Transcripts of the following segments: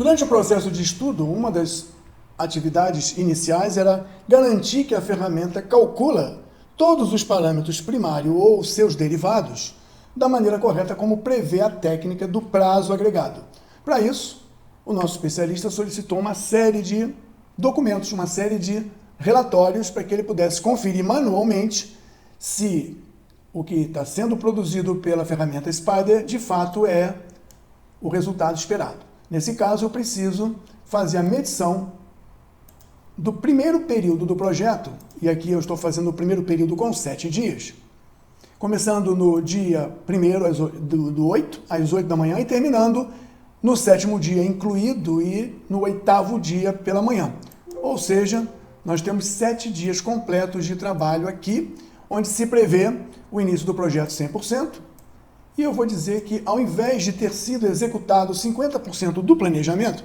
Durante o processo de estudo, uma das atividades iniciais era garantir que a ferramenta calcula todos os parâmetros primários ou seus derivados da maneira correta, como prevê a técnica do prazo agregado. Para isso, o nosso especialista solicitou uma série de documentos, uma série de relatórios para que ele pudesse conferir manualmente se o que está sendo produzido pela ferramenta Spider de fato é o resultado esperado. Nesse caso, eu preciso fazer a medição do primeiro período do projeto, e aqui eu estou fazendo o primeiro período com 7 dias, começando no dia 1º do 8 às 8 da manhã e terminando no 7º dia incluído e no 8º dia pela manhã. Ou seja, nós temos 7 dias completos de trabalho aqui, onde se prevê o início do projeto 100%, e eu vou dizer que ao invés de ter sido executado 50% do planejamento,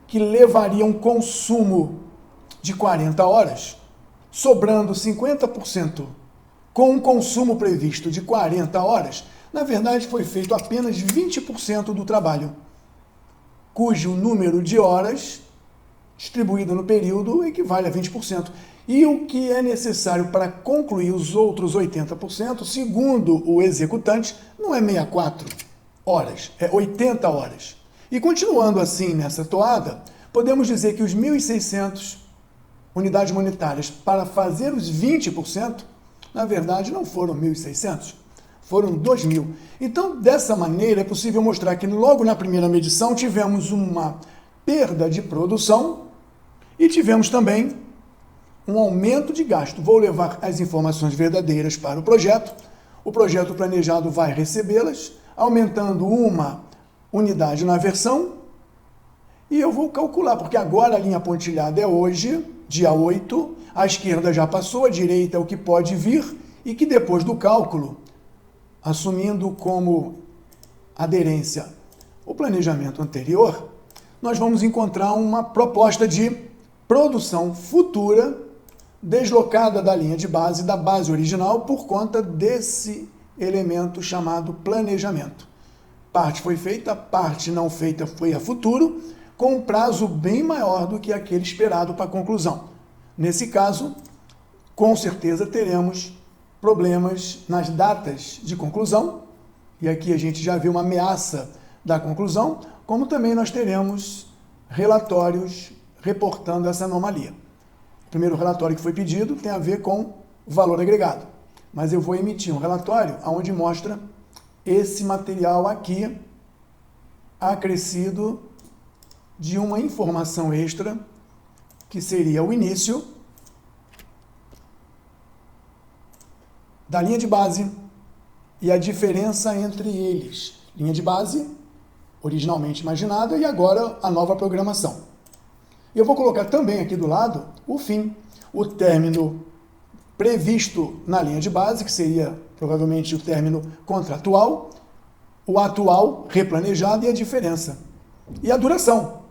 que levaria um consumo de 40 horas, sobrando 50% com um consumo previsto de 40 horas, na verdade foi feito apenas 20% do trabalho, cujo número de horas distribuído no período equivale a 20%. E o que é necessário para concluir os outros 80%, segundo o executante, não é 64 horas, é 80 horas. E continuando assim nessa toada, podemos dizer que os 1.600 unidades monetárias para fazer os 20%, na verdade não foram 1.600, foram 2.000. Então, dessa maneira, é possível mostrar que logo na primeira medição tivemos uma perda de produção e tivemos também um aumento de gasto. Vou levar as informações verdadeiras para o projeto planejado vai recebê-las, aumentando uma unidade na versão, e eu vou calcular, porque agora a linha pontilhada é hoje, dia 8, a esquerda já passou, a direita é o que pode vir, e que depois do cálculo, assumindo como aderência o planejamento anterior, nós vamos encontrar uma proposta de produção futura deslocada da linha de base, da base original, por conta desse elemento chamado planejamento. Parte foi feita, parte não feita foi a futuro, com um prazo bem maior do que aquele esperado para a conclusão. Nesse caso, com certeza teremos problemas nas datas de conclusão, e aqui a gente já vê uma ameaça da conclusão, como também nós teremos relatórios reportando essa anomalia. O primeiro relatório que foi pedido tem a ver com o valor agregado, mas eu vou emitir um relatório onde mostra esse material aqui acrescido de uma informação extra, que seria o início da linha de base e a diferença entre eles. Linha de base, originalmente imaginada, e agora a nova programação. Eu vou colocar também aqui do lado o fim, o término previsto na linha de base, que seria provavelmente o término contratual, o atual replanejado e a diferença. E a duração.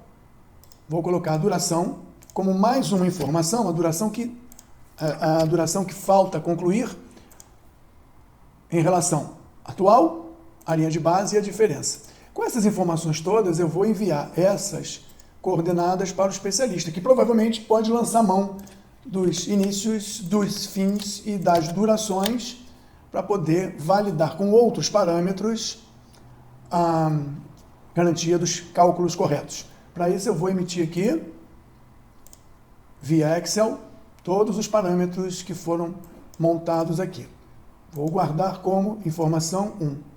Vou colocar a duração como mais uma informação, a duração que falta concluir em relação atual, a linha de base e a diferença. Com essas informações todas, eu vou enviar essas coordenadas para o especialista, que provavelmente pode lançar mão dos inícios, dos fins e das durações para poder validar com outros parâmetros a garantia dos cálculos corretos. Para isso, eu vou emitir aqui, via Excel, todos os parâmetros que foram montados aqui. Vou guardar como informação 1.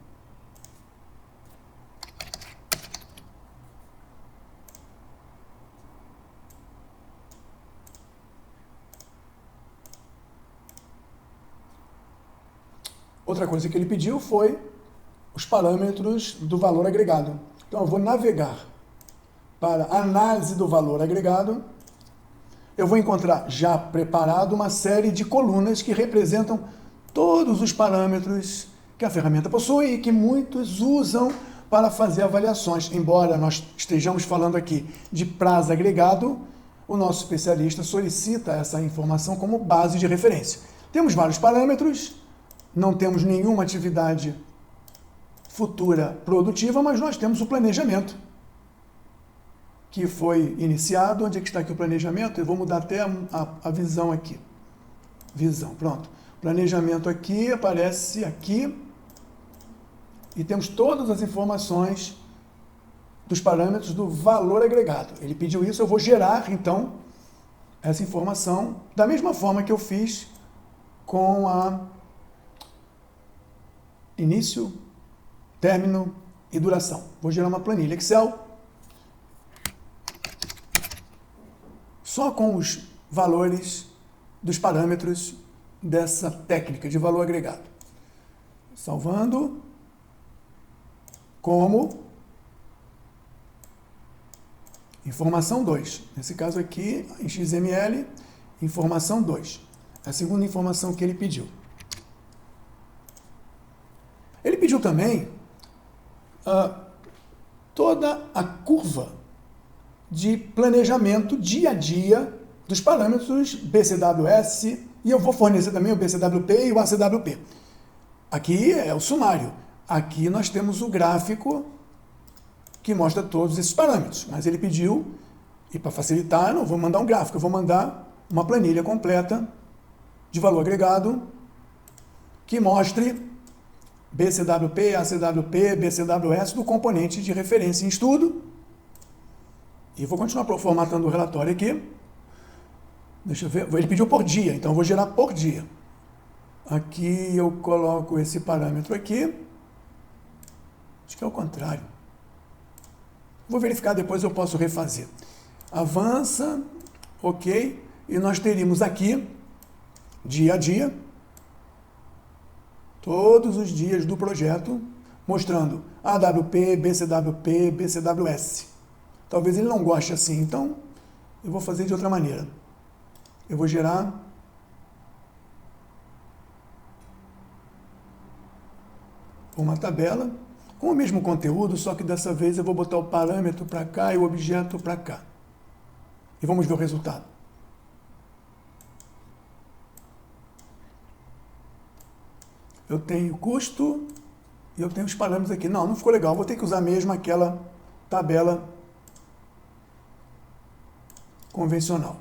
Outra coisa que ele pediu foi os parâmetros do valor agregado. Então, eu vou navegar para análise do valor agregado. Eu vou encontrar já preparado uma série de colunas que representam todos os parâmetros que a ferramenta possui e que muitos usam para fazer avaliações. Embora nós estejamos falando aqui de prazo agregado, o nosso especialista solicita essa informação como base de referência. Temos vários parâmetros, não temos nenhuma atividade futura produtiva, mas nós temos o planejamento. que foi iniciado. Onde é que está aqui o planejamento? Eu vou mudar até a visão aqui. Visão, pronto. Planejamento aqui, aparece aqui. E temos todas as informações dos parâmetros do valor agregado. Ele pediu isso, eu vou gerar, então, essa informação da mesma forma que eu fiz com a início, término e duração. Vou gerar uma planilha Excel só com os valores dos parâmetros dessa técnica de valor agregado. Salvando como informação 2. Nesse caso aqui, em XML, informação 2. A segunda informação que ele pediu. Ele pediu também toda a curva de planejamento dia a dia dos parâmetros BCWS, e eu vou fornecer também o BCWP e o ACWP. Aqui é o sumário. Aqui nós temos o gráfico que mostra todos esses parâmetros. Mas ele pediu, e para facilitar, eu não vou mandar um gráfico, eu vou mandar uma planilha completa de valor agregado que mostre BCWP, ACWP, BCWS do componente de referência em estudo. E vou continuar formatando o relatório aqui. Deixa eu ver. Ele pediu por dia, então eu vou gerar por dia. Aqui eu coloco esse parâmetro aqui. Acho que é o contrário. Vou verificar, depois eu posso refazer. Avança, ok. E nós teríamos aqui, dia a dia, todos os dias do projeto, mostrando AWP, BCWP, BCWS. Talvez ele não goste assim, então eu vou fazer de outra maneira. Eu vou gerar uma tabela com o mesmo conteúdo, só que dessa vez eu vou botar o parâmetro para cá e o objeto para cá. E vamos ver o resultado. Eu tenho custo e eu tenho os parâmetros aqui. Não ficou legal. Vou ter que usar mesmo aquela tabela convencional.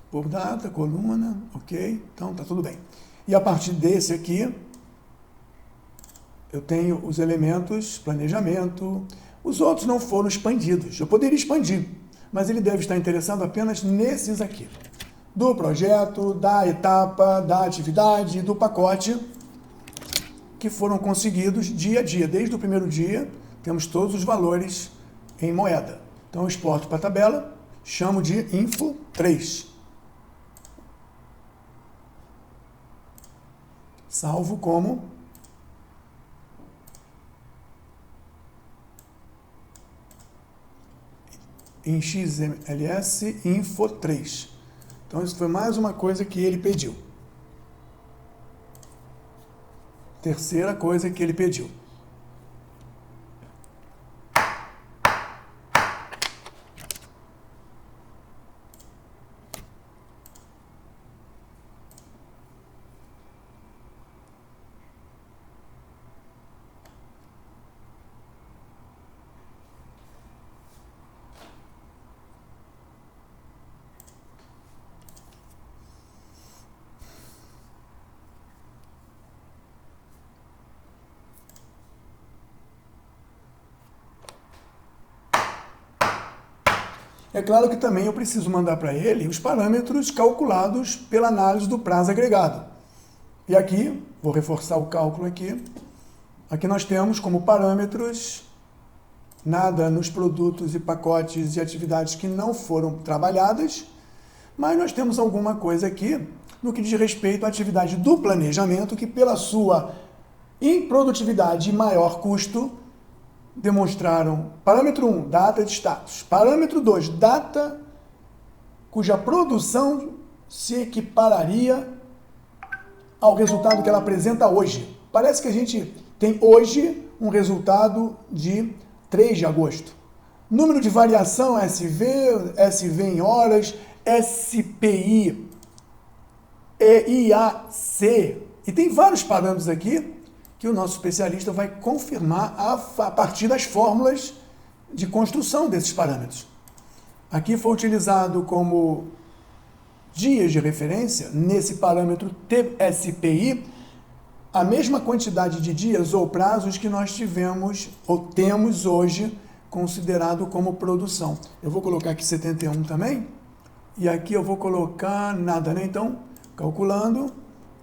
Por data, coluna, ok. Então tá tudo bem. E a partir desse aqui, eu tenho os elementos, planejamento. Os outros não foram expandidos. Eu poderia expandir, mas ele deve estar interessado apenas nesses aqui. Do projeto, da etapa, da atividade, do pacote, que foram conseguidos dia a dia. Desde o primeiro dia, temos todos os valores em moeda. Então, eu exporto para a tabela, chamo de info3. Salvo como em XMLS info3. Então, isso foi mais uma coisa que ele pediu. Terceira coisa que ele pediu. É claro que também eu preciso mandar para ele os parâmetros calculados pela análise do prazo agregado. E aqui, vou reforçar o cálculo aqui, aqui nós temos como parâmetros nada nos produtos e pacotes e atividades que não foram trabalhadas, mas nós temos alguma coisa aqui no que diz respeito à atividade do planejamento, que pela sua improdutividade e maior custo, demonstraram parâmetro 1, data de status. Parâmetro 2, data cuja produção se equipararia ao resultado que ela apresenta hoje. Parece que a gente tem hoje um resultado de 3 de agosto. Número de variação SV em horas, SPI EIAC. E tem vários parâmetros aqui que o nosso especialista vai confirmar a partir das fórmulas de construção desses parâmetros. Aqui foi utilizado como dias de referência, nesse parâmetro TSPI, a mesma quantidade de dias ou prazos que nós tivemos ou temos hoje considerado como produção. Eu vou colocar aqui 71 também, e aqui eu vou colocar nada, né? Então, calculando,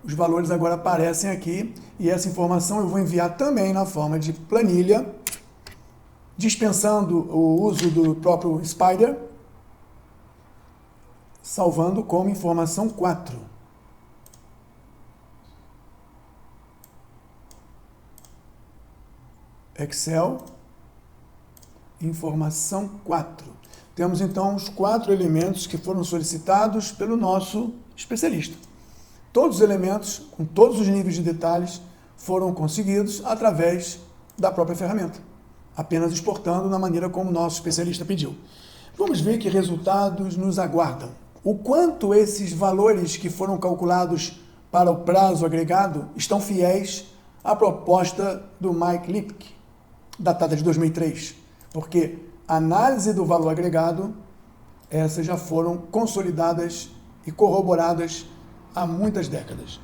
os valores agora aparecem aqui, e essa informação eu vou enviar também na forma de planilha, dispensando o uso do próprio Spider, salvando como informação 4. Excel, informação 4. Temos então os 4 elementos que foram solicitados pelo nosso especialista. Todos os elementos, com todos os níveis de detalhes, foram conseguidos através da própria ferramenta, apenas exportando na maneira como o nosso especialista pediu. Vamos ver que resultados nos aguardam. O quanto esses valores que foram calculados para o prazo agregado estão fiéis à proposta do Mike Lipke, datada de 2003, porque a análise do valor agregado, essas já foram consolidadas e corroboradas há muitas décadas.